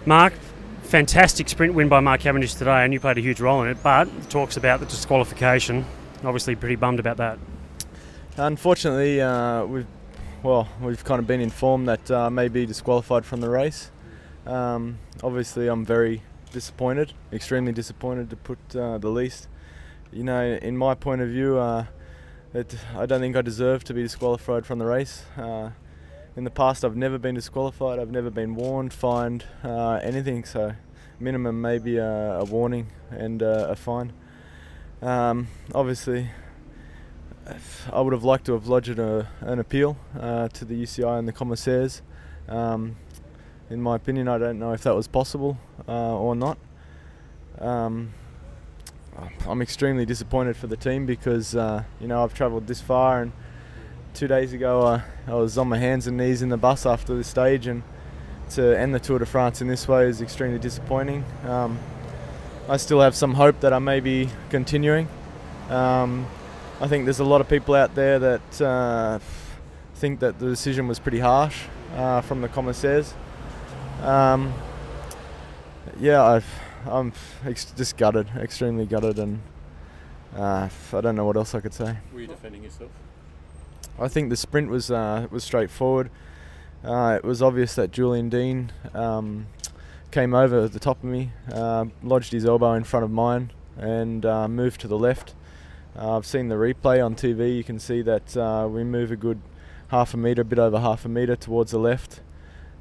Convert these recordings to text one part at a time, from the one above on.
Mark, fantastic sprint win by Mark Cavendish today, and you played a huge role in it, but talks about the disqualification. Obviously pretty bummed about that. Unfortunately, we've kind of been informed that I may be disqualified from the race. Obviously I'm very disappointed, extremely disappointed to put the least. You know, in my point of view, I don't think I deserve to be disqualified from the race. In the past I've never been disqualified, I've never been warned, fined, anything, so minimum maybe a warning and a fine. Obviously I would have liked to have lodged an appeal to the UCI and the commissaires. In my opinion, I don't know if that was possible or not. I'm extremely disappointed for the team because you know, I've travelled this far, and 2 days ago I was on my hands and knees in the bus after this stage, and to end the Tour de France in this way is extremely disappointing. I still have some hope that I may be continuing. I think there's a lot of people out there that think that the decision was pretty harsh from the commissaires. Yeah, I'm just gutted, extremely gutted, and I don't know what else I could say. Were you defending yourself? I think the sprint was straightforward. It was obvious that Julian Dean came over the top of me, lodged his elbow in front of mine, and moved to the left. I've seen the replay on TV. You can see that we move a good half a metre, a bit over half a metre towards the left.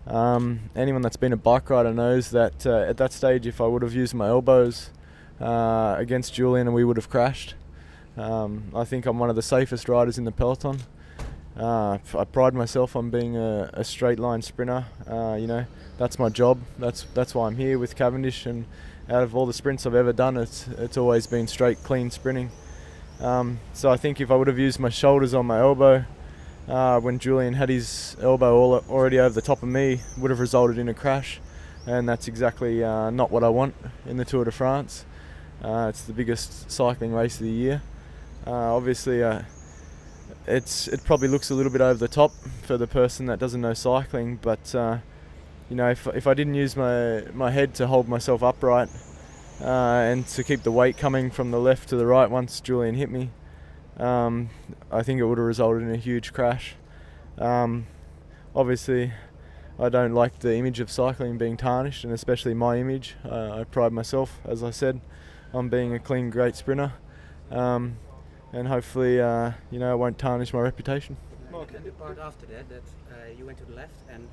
Anyone that's been a bike rider knows that at that stage, if I would have used my elbows against Julian, we would have crashed. I think I'm one of the safest riders in the peloton. I pride myself on being a straight line sprinter. You know, that's my job. That's why I'm here with Cavendish, and out of all the sprints I've ever done, it's always been straight, clean sprinting. So I think if I would have used my shoulders on my elbow when Julian had his elbow already over the top of me, would have resulted in a crash, and that's exactly not what I want in the Tour de France. It's the biggest cycling race of the year. Obviously it probably looks a little bit over the top for the person that doesn't know cycling, but you know, if I didn't use my head to hold myself upright and to keep the weight coming from the left to the right once Julian hit me, I think it would have resulted in a huge crash. Obviously I don't like the image of cycling being tarnished, and especially my image. I pride myself, as I said, on being a clean, great sprinter, and hopefully you know, it won't tarnish my reputation. Mark, and the part after that, you went to the left and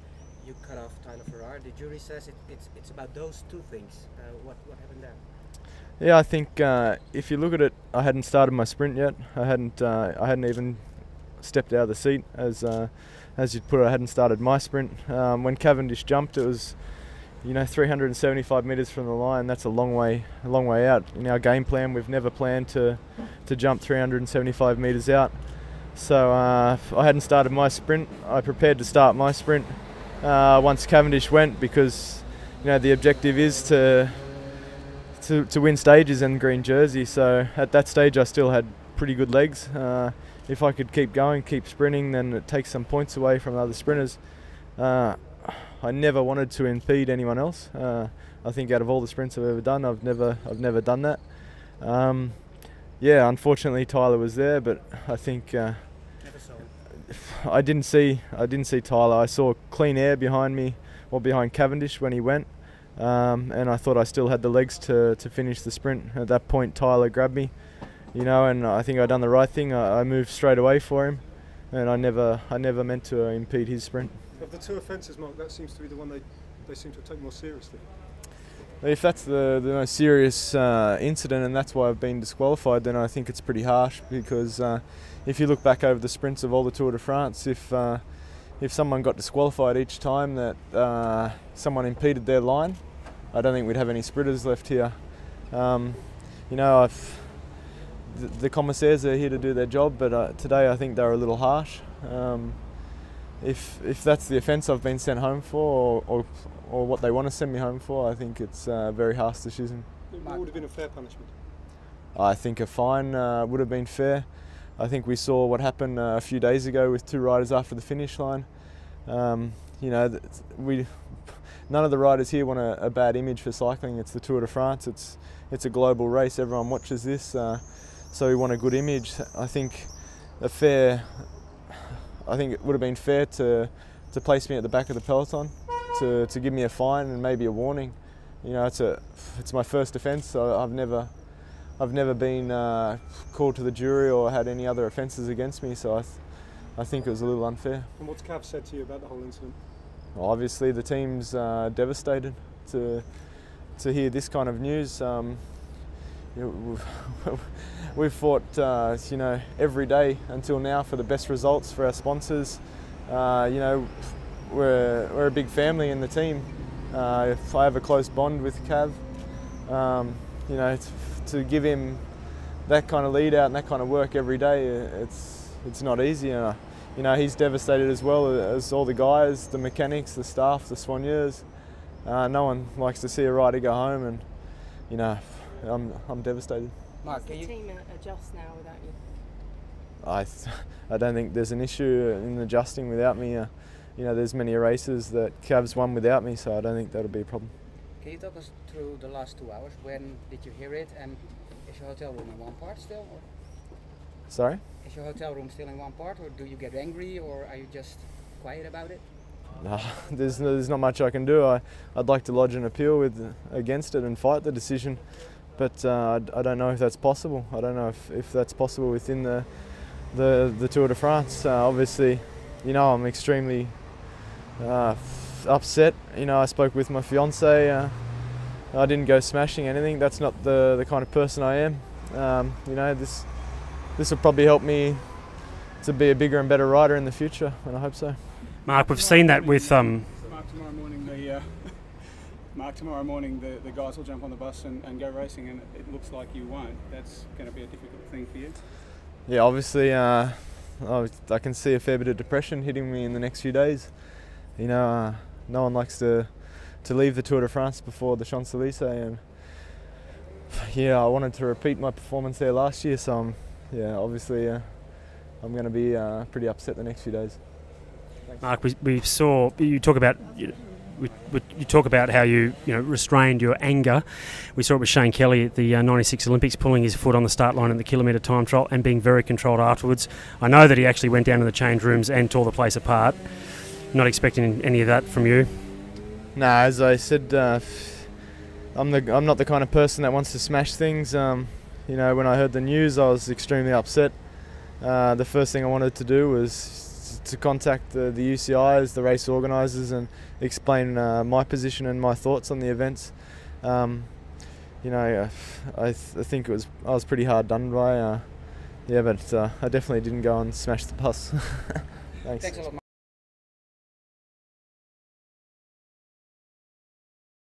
you cut off Tyler Farrar. The jury says it's about those two things. What happened there? Yeah, I think if you look at it, I hadn't started my sprint yet. I hadn't even stepped out of the seat, as you'd put it. I hadn't started my sprint. When Cavendish jumped, it was, you know, 375 metres from the line. That's a long way out. In our game plan, we've never planned to jump 375 metres out. So I hadn't started my sprint. I prepared to start my sprint once Cavendish went, because, you know, the objective is to win stages in green jersey. So at that stage I still had pretty good legs. If I could keep going, keep sprinting, then it takes some points away from other sprinters. I never wanted to impede anyone else. I think out of all the sprints I've ever done, I've never done that. Yeah, unfortunately Tyler was there, but I think Never saw him. I didn't see Tyler. I saw clean air behind me, or behind Cavendish when he went. And I thought I still had the legs to finish the sprint. At that point Tyler grabbed me, you know, and I think I done the right thing. I moved straight away for him, and I never meant to impede his sprint. Of the two offences, Mark, that seems to be the one they seem to take more seriously. If that's the most serious incident, and that's why I've been disqualified, then I think it's pretty harsh, because if you look back over the sprints of all the Tour de France, if someone got disqualified each time that someone impeded their line, I don't think we'd have any sprinters left here. You know, the commissaires are here to do their job, but today I think they're a little harsh. If that's the offence I've been sent home for, or what they want to send me home for, I think it's a very harsh decision. What would have been a fair punishment? I think a fine would have been fair. I think we saw what happened a few days ago with two riders after the finish line. You know, none of the riders here want a bad image for cycling. It's the Tour de France. It's a global race. Everyone watches this, so we want a good image. I think it would have been fair to place me at the back of the peloton, to give me a fine and maybe a warning. You know, it's my first offence, so I've never been called to the jury or had any other offences against me. So I think it was a little unfair. And what's Cav said to you about the whole incident? Well, obviously, the team's devastated to hear this kind of news. We've fought, you know, every day until now for the best results for our sponsors. You know, we're a big family in the team. I have a close bond with Cav. You know, to give him that kind of lead out and that kind of work every day, it's not easy. You know, he's devastated as well as all the guys, the mechanics, the staff, the soigneurs. No one likes to see a rider go home, and you know, I'm devastated. Mark, can the team adjust now without you? I don't think there's an issue in adjusting without me. You know, there's many races that Cav's won without me, so I don't think that'll be a problem. Can you talk us through the last 2 hours? When did you hear it, and is your hotel room in one part still? Or? Sorry? Is your hotel room still in one part, or do you get angry, or are you just quiet about it? No, there's not much I can do. I'd like to lodge an appeal against it and fight the decision, but I don't know if that's possible. I don't know if that's possible within the Tour de France. Obviously, you know, I'm extremely upset. You know, I spoke with my fiance. I didn't go smashing anything. That's not the kind of person I am. You know, this will probably help me to be a bigger and better rider in the future, and I hope so. Mark, we've seen that with Mark, tomorrow morning the guys will jump on the bus and go racing, and it looks like you won't. That's going to be a difficult thing for you. Yeah, obviously, I can see a fair bit of depression hitting me in the next few days. You know, no one likes to leave the Tour de France before the Champs-Élysées, and yeah, I wanted to repeat my performance there last year, so obviously I'm going to be pretty upset the next few days. Thanks. Mark, we saw you talk about you talk about how you restrained your anger. We saw it with Shane Kelly at the 96 Olympics, pulling his foot on the start line in the kilometre time trial and being very controlled afterwards. I know that he actually went down to the change rooms and tore the place apart. Not expecting any of that from you. No, as I said, I'm not the kind of person that wants to smash things. You know, when I heard the news, I was extremely upset. The first thing I wanted to do was to contact the UCIs, the race organisers, and explain my position and my thoughts on the events. You know, I think I was pretty hard done by. Yeah, but I definitely didn't go and smash the bus. Thanks. Thanks a lot, Mark.